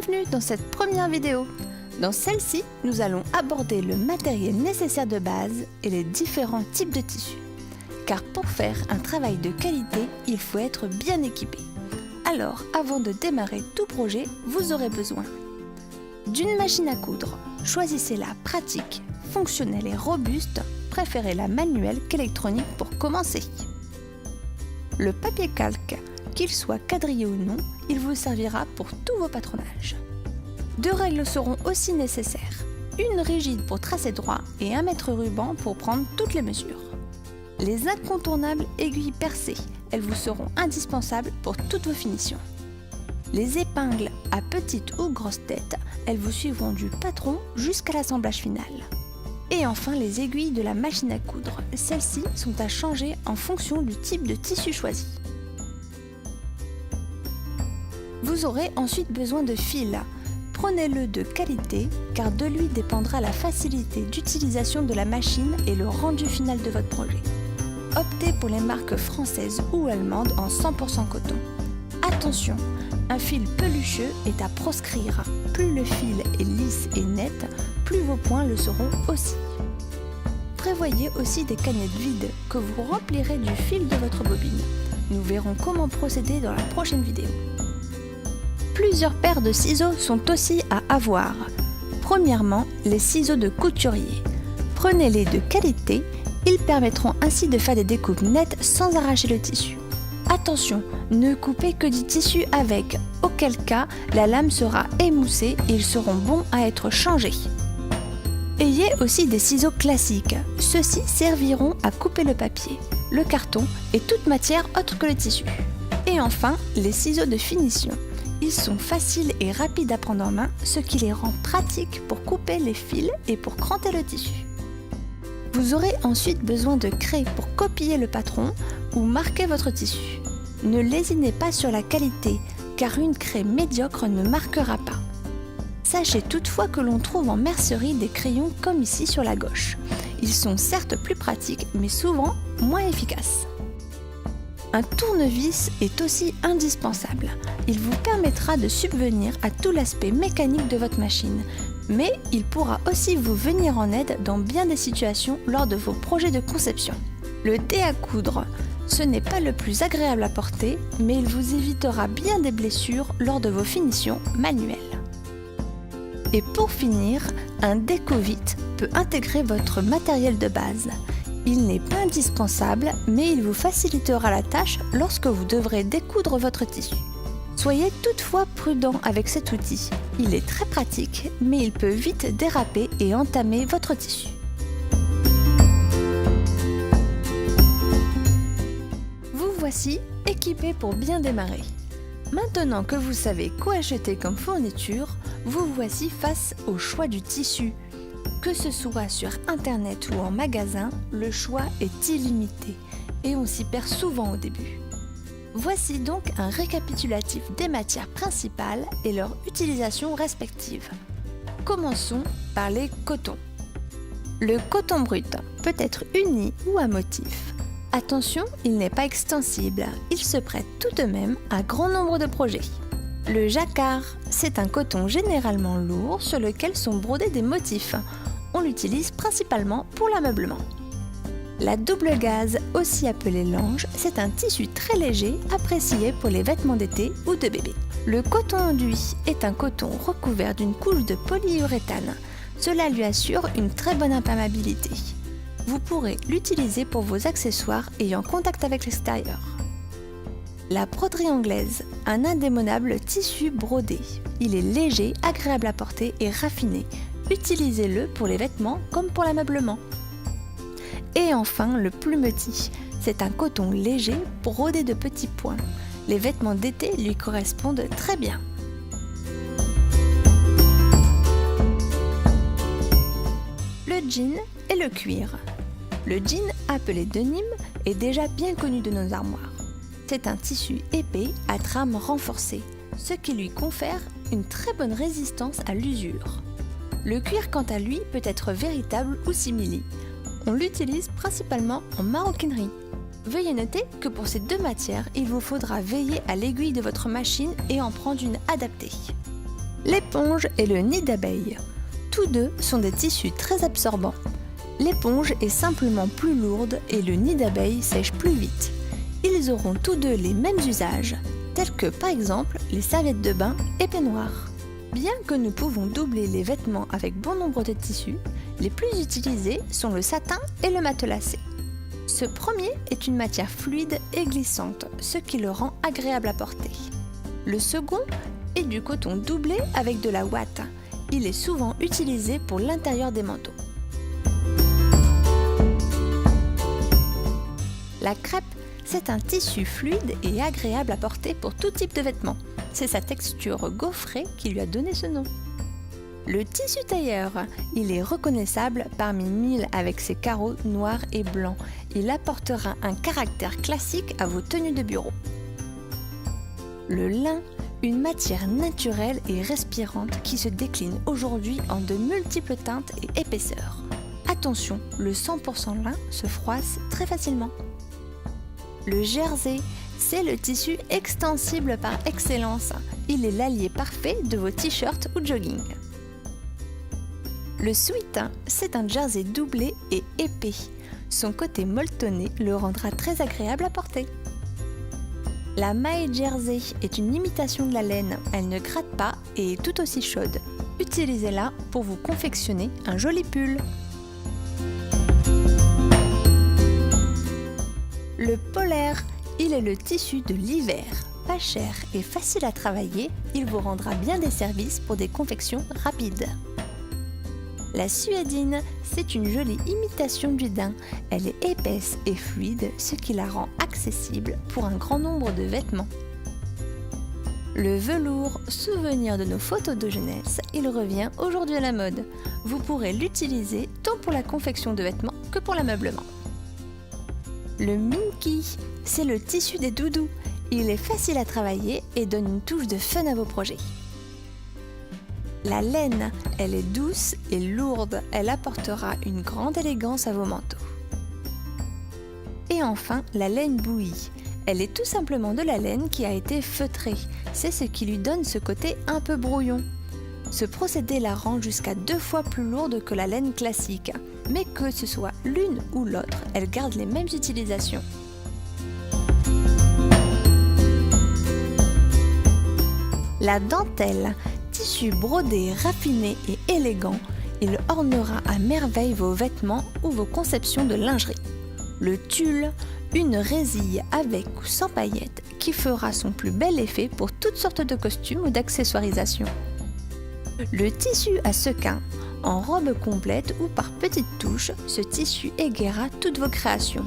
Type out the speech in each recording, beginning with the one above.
bienvenue dans cette première vidéo. Dans celle-ci, nous allons aborder le matériel nécessaire de base et les différents types de tissus. Car pour faire un travail de qualité, il faut être bien équipé. Alors, avant de démarrer tout projet, vous aurez besoin d'une machine à coudre. Choisissez-la pratique, fonctionnelle et robuste. Préférez la manuelle qu'électronique pour commencer. Le papier calque, qu'il soit quadrillé ou non, il vous servira pour tous vos patronnages. 2 règles seront aussi nécessaires. Une rigide pour tracer droit et 1 mètre ruban pour prendre toutes les mesures. Les incontournables aiguilles percées, elles vous seront indispensables pour toutes vos finitions. Les épingles à petite ou grosse tête, elles vous suivront du patron jusqu'à l'assemblage final. Et enfin les aiguilles de la machine à coudre, celles-ci sont à changer en fonction du type de tissu choisi. Vous aurez ensuite besoin de fil. Prenez-le de qualité car de lui dépendra la facilité d'utilisation de la machine et le rendu final de votre projet. Optez pour les marques françaises ou allemandes en 100% coton. Attention, un fil pelucheux est à proscrire. Plus le fil est lisse et net, plus vos points le seront aussi. Prévoyez aussi des canettes vides que vous remplirez du fil de votre bobine. Nous verrons comment procéder dans la prochaine vidéo. Plusieurs paires de ciseaux sont aussi à avoir. Premièrement, les ciseaux de couturier. Prenez-les de qualité, ils permettront ainsi de faire des découpes nettes sans arracher le tissu. Attention, ne coupez que du tissu avec, auquel cas la lame sera émoussée et ils seront bons à être changés. Ayez aussi des ciseaux classiques, ceux-ci serviront à couper le papier, le carton et toute matière autre que le tissu. Et enfin, les ciseaux de finition. Ils sont faciles et rapides à prendre en main, ce qui les rend pratiques pour couper les fils et pour cranter le tissu. Vous aurez ensuite besoin de craie pour copier le patron ou marquer votre tissu. Ne lésinez pas sur la qualité, car une craie médiocre ne marquera pas. Sachez toutefois que l'on trouve en mercerie des crayons comme ici sur la gauche. Ils sont certes plus pratiques, mais souvent moins efficaces. Un tournevis est aussi indispensable. Il vous permettra de subvenir à tout l'aspect mécanique de votre machine, mais il pourra aussi vous venir en aide dans bien des situations lors de vos projets de conception. Le dé à coudre, ce n'est pas le plus agréable à porter, mais il vous évitera bien des blessures lors de vos finitions manuelles. Et pour finir, un déco-vite peut intégrer votre matériel de base. Il n'est pas indispensable, mais il vous facilitera la tâche lorsque vous devrez découdre votre tissu. Soyez toutefois prudent avec cet outil. Il est très pratique, mais il peut vite déraper et entamer votre tissu. Vous voici équipé pour bien démarrer. Maintenant que vous savez quoi acheter comme fourniture, vous voici face au choix du tissu. Que ce soit sur internet ou en magasin, le choix est illimité et on s'y perd souvent au début. Voici donc un récapitulatif des matières principales et leur utilisation respective. Commençons par les cotons. Le coton brut peut être uni ou à motif. Attention, il n'est pas extensible, il se prête tout de même à grand nombre de projets. Le jacquard, c'est un coton généralement lourd sur lequel sont brodés des motifs. On l'utilise principalement pour l'ameublement. La double gaze, aussi appelée lange, c'est un tissu très léger apprécié pour les vêtements d'été ou de bébé. Le coton enduit est un coton recouvert d'une couche de polyuréthane. Cela lui assure une très bonne imperméabilité. Vous pourrez l'utiliser pour vos accessoires ayant contact avec l'extérieur. La broderie anglaise, un indémodable tissu brodé. Il est léger, agréable à porter et raffiné. Utilisez-le pour les vêtements comme pour l'ameublement. Et enfin, le plumetis. C'est un coton léger brodé de petits points. Les vêtements d'été lui correspondent très bien. Le jean et le cuir. Le jean, appelé denim, est déjà bien connu de nos armoires. C'est un tissu épais à trame renforcée, ce qui lui confère une très bonne résistance à l'usure. Le cuir, quant à lui, peut être véritable ou simili. On l'utilise principalement en maroquinerie. Veuillez noter que pour ces 2 matières, il vous faudra veiller à l'aiguille de votre machine et en prendre une adaptée. L'éponge et le nid d'abeille. Tous deux sont des tissus très absorbants. L'éponge est simplement plus lourde et le nid d'abeille sèche plus vite. Ils auront tous deux les mêmes usages, tels que par exemple les serviettes de bain et peignoirs. Bien que nous pouvons doubler les vêtements avec bon nombre de tissus, les plus utilisés sont le satin et le matelassé. Ce premier est une matière fluide et glissante, ce qui le rend agréable à porter. Le second est du coton doublé avec de la ouate. Il est souvent utilisé pour l'intérieur des manteaux. La crêpe, c'est un tissu fluide et agréable à porter pour tout type de vêtements. C'est sa texture gaufrée qui lui a donné ce nom. Le tissu tailleur, il est reconnaissable parmi mille avec ses carreaux noirs et blancs. Il apportera un caractère classique à vos tenues de bureau. Le lin, une matière naturelle et respirante qui se décline aujourd'hui en de multiples teintes et épaisseurs. Attention, le 100% lin se froisse très facilement. Le jersey, c'est le tissu extensible par excellence. Il est l'allié parfait de vos t-shirts ou jogging. Le sweat, c'est un jersey doublé et épais. Son côté molletonné le rendra très agréable à porter. La maille jersey est une imitation de la laine. Elle ne gratte pas et est tout aussi chaude. Utilisez-la pour vous confectionner un joli pull. Le polaire, il est le tissu de l'hiver. Pas cher et facile à travailler, il vous rendra bien des services pour des confections rapides. La suédine, c'est une jolie imitation du daim. Elle est épaisse et fluide, ce qui la rend accessible pour un grand nombre de vêtements. Le velours, souvenir de nos photos de jeunesse, il revient aujourd'hui à la mode. Vous pourrez l'utiliser tant pour la confection de vêtements que pour l'ameublement. Le minky, c'est le tissu des doudous. Il est facile à travailler et donne une touche de fun à vos projets. La laine, elle est douce et lourde. Elle apportera une grande élégance à vos manteaux. Et enfin, la laine bouillie. Elle est tout simplement de la laine qui a été feutrée. C'est ce qui lui donne ce côté un peu brouillon. Ce procédé la rend jusqu'à 2 fois plus lourde que la laine classique. Mais que ce soit l'une ou l'autre, elle garde les mêmes utilisations. La dentelle, tissu brodé, raffiné et élégant, il ornera à merveille vos vêtements ou vos conceptions de lingerie. Le tulle, une résille avec ou sans paillettes qui fera son plus bel effet pour toutes sortes de costumes ou d'accessoirisation. Le tissu à sequins, en robe complète ou par petites touches, ce tissu égaiera toutes vos créations.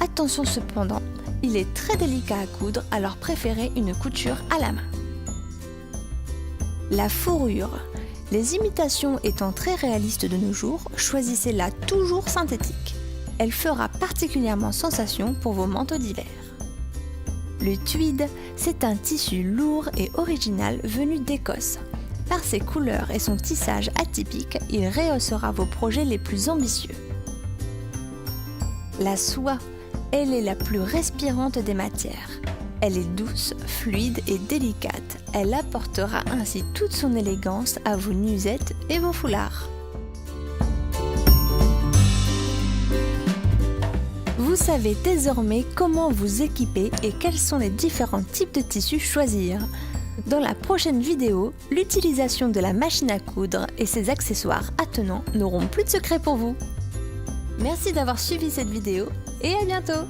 Attention cependant, il est très délicat à coudre, alors préférez une couture à la main. La fourrure. Les imitations étant très réalistes de nos jours, choisissez-la toujours synthétique. Elle fera particulièrement sensation pour vos manteaux d'hiver. Le tweed, c'est un tissu lourd et original venu d'Écosse. Par ses couleurs et son tissage atypique, il rehaussera vos projets les plus ambitieux. La soie, elle est la plus respirante des matières. Elle est douce, fluide et délicate. Elle apportera ainsi toute son élégance à vos nuisettes et vos foulards. Vous savez désormais comment vous équiper et quels sont les différents types de tissus choisir. Dans la prochaine vidéo, l'utilisation de la machine à coudre et ses accessoires attenants n'auront plus de secret pour vous. Merci d'avoir suivi cette vidéo et à bientôt!